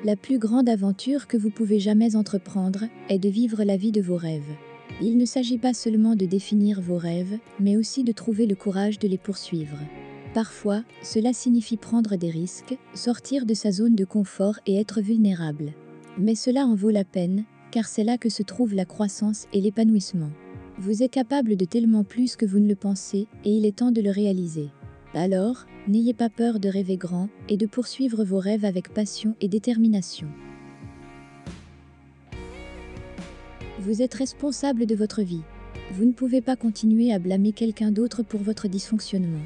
La plus grande aventure que vous pouvez jamais entreprendre est de vivre la vie de vos rêves. Il ne s'agit pas seulement de définir vos rêves, mais aussi de trouver le courage de les poursuivre. Parfois, cela signifie prendre des risques, sortir de sa zone de confort et être vulnérable. Mais cela en vaut la peine, car c'est là que se trouve la croissance et l'épanouissement. Vous êtes capable de tellement plus que vous ne le pensez, et il est temps de le réaliser. Alors, n'ayez pas peur de rêver grand et de poursuivre vos rêves avec passion et détermination. Vous êtes responsable de votre vie. Vous ne pouvez pas continuer à blâmer quelqu'un d'autre pour votre dysfonctionnement.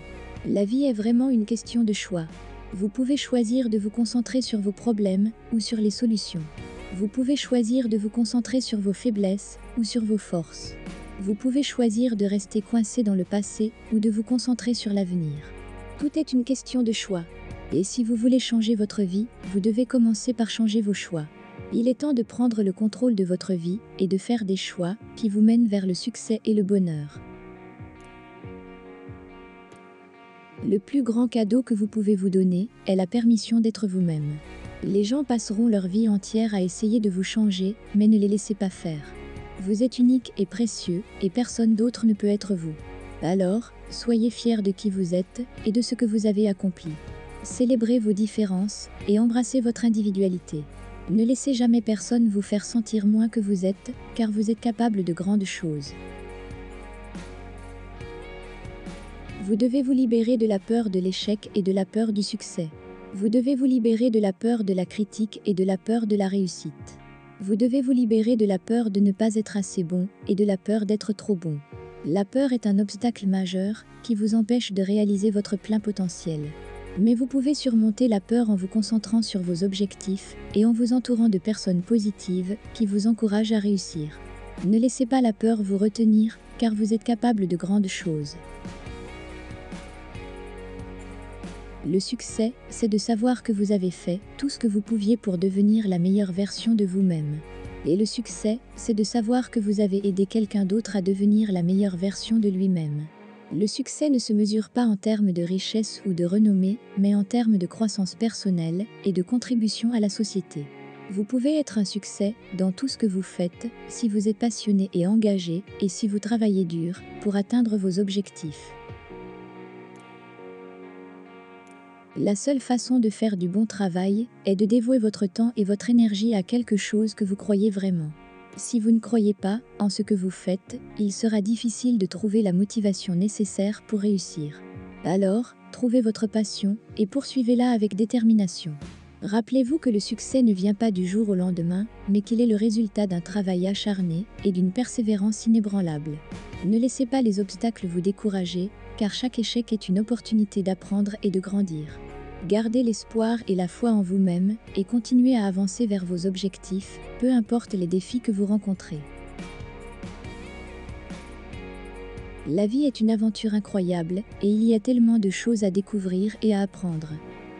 La vie est vraiment une question de choix. Vous pouvez choisir de vous concentrer sur vos problèmes ou sur les solutions. Vous pouvez choisir de vous concentrer sur vos faiblesses ou sur vos forces. Vous pouvez choisir de rester coincé dans le passé ou de vous concentrer sur l'avenir. Tout est une question de choix. Et si vous voulez changer votre vie, vous devez commencer par changer vos choix. Il est temps de prendre le contrôle de votre vie et de faire des choix qui vous mènent vers le succès et le bonheur. Le plus grand cadeau que vous pouvez vous donner est la permission d'être vous-même. Les gens passeront leur vie entière à essayer de vous changer, mais ne les laissez pas faire. Vous êtes unique et précieux, et personne d'autre ne peut être vous. Alors, soyez fiers de qui vous êtes et de ce que vous avez accompli. Célébrez vos différences et embrassez votre individualité. Ne laissez jamais personne vous faire sentir moins que vous êtes, car vous êtes capable de grandes choses. Vous devez vous libérer de la peur de l'échec et de la peur du succès. Vous devez vous libérer de la peur de la critique et de la peur de la réussite. Vous devez vous libérer de la peur de ne pas être assez bon et de la peur d'être trop bon. La peur est un obstacle majeur qui vous empêche de réaliser votre plein potentiel. Mais vous pouvez surmonter la peur en vous concentrant sur vos objectifs et en vous entourant de personnes positives qui vous encouragent à réussir. Ne laissez pas la peur vous retenir, car vous êtes capable de grandes choses. Le succès, c'est de savoir que vous avez fait tout ce que vous pouviez pour devenir la meilleure version de vous-même. Et le succès, c'est de savoir que vous avez aidé quelqu'un d'autre à devenir la meilleure version de lui-même. Le succès ne se mesure pas en termes de richesse ou de renommée, mais en termes de croissance personnelle et de contribution à la société. Vous pouvez être un succès dans tout ce que vous faites si vous êtes passionné et engagé et si vous travaillez dur pour atteindre vos objectifs. La seule façon de faire du bon travail est de dévouer votre temps et votre énergie à quelque chose que vous croyez vraiment. Si vous ne croyez pas en ce que vous faites, il sera difficile de trouver la motivation nécessaire pour réussir. Alors, trouvez votre passion et poursuivez-la avec détermination. Rappelez-vous que le succès ne vient pas du jour au lendemain, mais qu'il est le résultat d'un travail acharné et d'une persévérance inébranlable. Ne laissez pas les obstacles vous décourager, car chaque échec est une opportunité d'apprendre et de grandir. Gardez l'espoir et la foi en vous-même et continuez à avancer vers vos objectifs, peu importe les défis que vous rencontrez. La vie est une aventure incroyable et il y a tellement de choses à découvrir et à apprendre.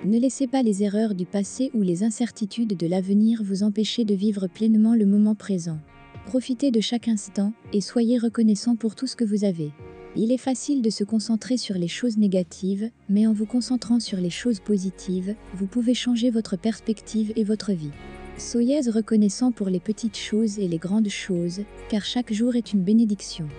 Ne laissez pas les erreurs du passé ou les incertitudes de l'avenir vous empêcher de vivre pleinement le moment présent. Profitez de chaque instant et soyez reconnaissant pour tout ce que vous avez. Il est facile de se concentrer sur les choses négatives, mais en vous concentrant sur les choses positives, vous pouvez changer votre perspective et votre vie. Soyez reconnaissant pour les petites choses et les grandes choses, car chaque jour est une bénédiction.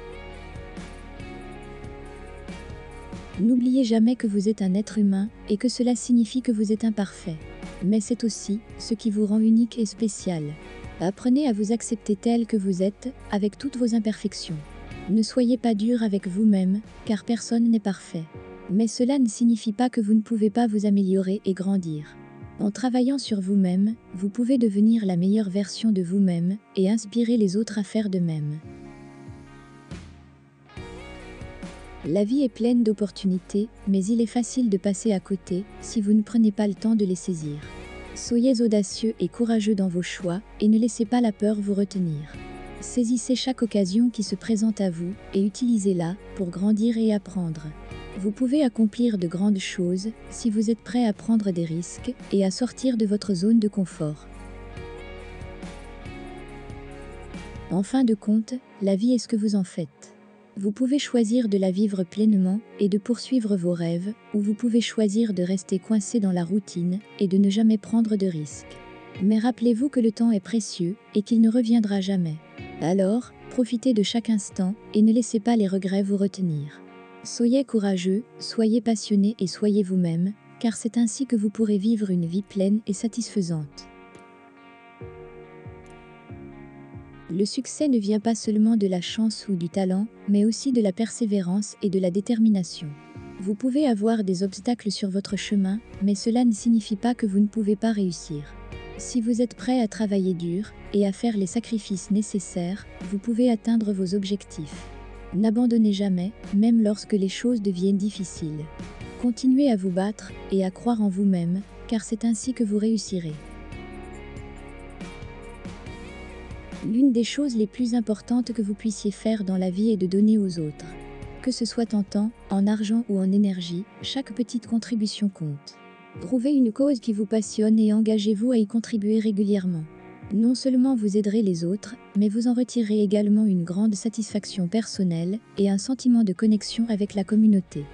N'oubliez jamais que vous êtes un être humain et que cela signifie que vous êtes imparfait. Mais c'est aussi ce qui vous rend unique et spécial. Apprenez à vous accepter tel que vous êtes, avec toutes vos imperfections. Ne soyez pas dur avec vous-même, car personne n'est parfait. Mais cela ne signifie pas que vous ne pouvez pas vous améliorer et grandir. En travaillant sur vous-même, vous pouvez devenir la meilleure version de vous-même et inspirer les autres à faire de même. La vie est pleine d'opportunités, mais il est facile de passer à côté si vous ne prenez pas le temps de les saisir. Soyez audacieux et courageux dans vos choix et ne laissez pas la peur vous retenir. Saisissez chaque occasion qui se présente à vous et utilisez-la pour grandir et apprendre. Vous pouvez accomplir de grandes choses si vous êtes prêt à prendre des risques et à sortir de votre zone de confort. En fin de compte, la vie est ce que vous en faites. Vous pouvez choisir de la vivre pleinement et de poursuivre vos rêves, ou vous pouvez choisir de rester coincé dans la routine et de ne jamais prendre de risques. Mais rappelez-vous que le temps est précieux et qu'il ne reviendra jamais. Alors, profitez de chaque instant et ne laissez pas les regrets vous retenir. Soyez courageux, soyez passionné et soyez vous-même, car c'est ainsi que vous pourrez vivre une vie pleine et satisfaisante. Le succès ne vient pas seulement de la chance ou du talent, mais aussi de la persévérance et de la détermination. Vous pouvez avoir des obstacles sur votre chemin, mais cela ne signifie pas que vous ne pouvez pas réussir. Si vous êtes prêt à travailler dur et à faire les sacrifices nécessaires, vous pouvez atteindre vos objectifs. N'abandonnez jamais, même lorsque les choses deviennent difficiles. Continuez à vous battre et à croire en vous-même, car c'est ainsi que vous réussirez. L'une des choses les plus importantes que vous puissiez faire dans la vie est de donner aux autres. Que ce soit en temps, en argent ou en énergie, chaque petite contribution compte. Trouvez une cause qui vous passionne et engagez-vous à y contribuer régulièrement. Non seulement vous aiderez les autres, mais vous en retirerez également une grande satisfaction personnelle et un sentiment de connexion avec la communauté.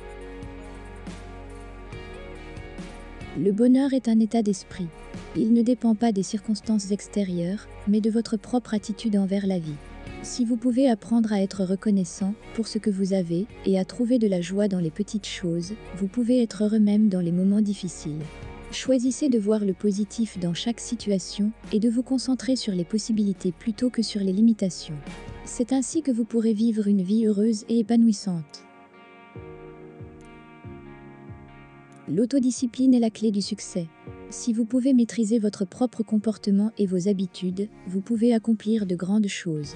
Le bonheur est un état d'esprit. Il ne dépend pas des circonstances extérieures, mais de votre propre attitude envers la vie. Si vous pouvez apprendre à être reconnaissant pour ce que vous avez et à trouver de la joie dans les petites choses, vous pouvez être heureux même dans les moments difficiles. Choisissez de voir le positif dans chaque situation et de vous concentrer sur les possibilités plutôt que sur les limitations. C'est ainsi que vous pourrez vivre une vie heureuse et épanouissante. L'autodiscipline est la clé du succès. Si vous pouvez maîtriser votre propre comportement et vos habitudes, vous pouvez accomplir de grandes choses.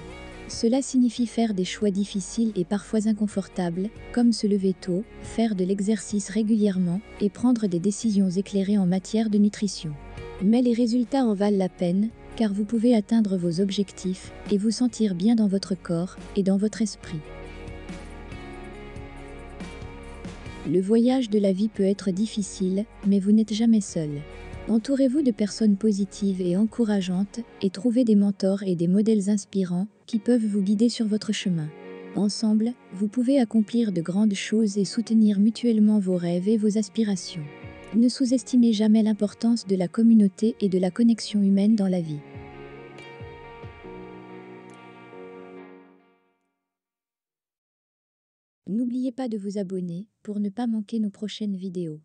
Cela signifie faire des choix difficiles et parfois inconfortables, comme se lever tôt, faire de l'exercice régulièrement et prendre des décisions éclairées en matière de nutrition. Mais les résultats en valent la peine, car vous pouvez atteindre vos objectifs et vous sentir bien dans votre corps et dans votre esprit. Le voyage de la vie peut être difficile, mais vous n'êtes jamais seul. Entourez-vous de personnes positives et encourageantes et trouvez des mentors et des modèles inspirants qui peuvent vous guider sur votre chemin. Ensemble, vous pouvez accomplir de grandes choses et soutenir mutuellement vos rêves et vos aspirations. Ne sous-estimez jamais l'importance de la communauté et de la connexion humaine dans la vie. N'oubliez pas de vous abonner pour ne pas manquer nos prochaines vidéos.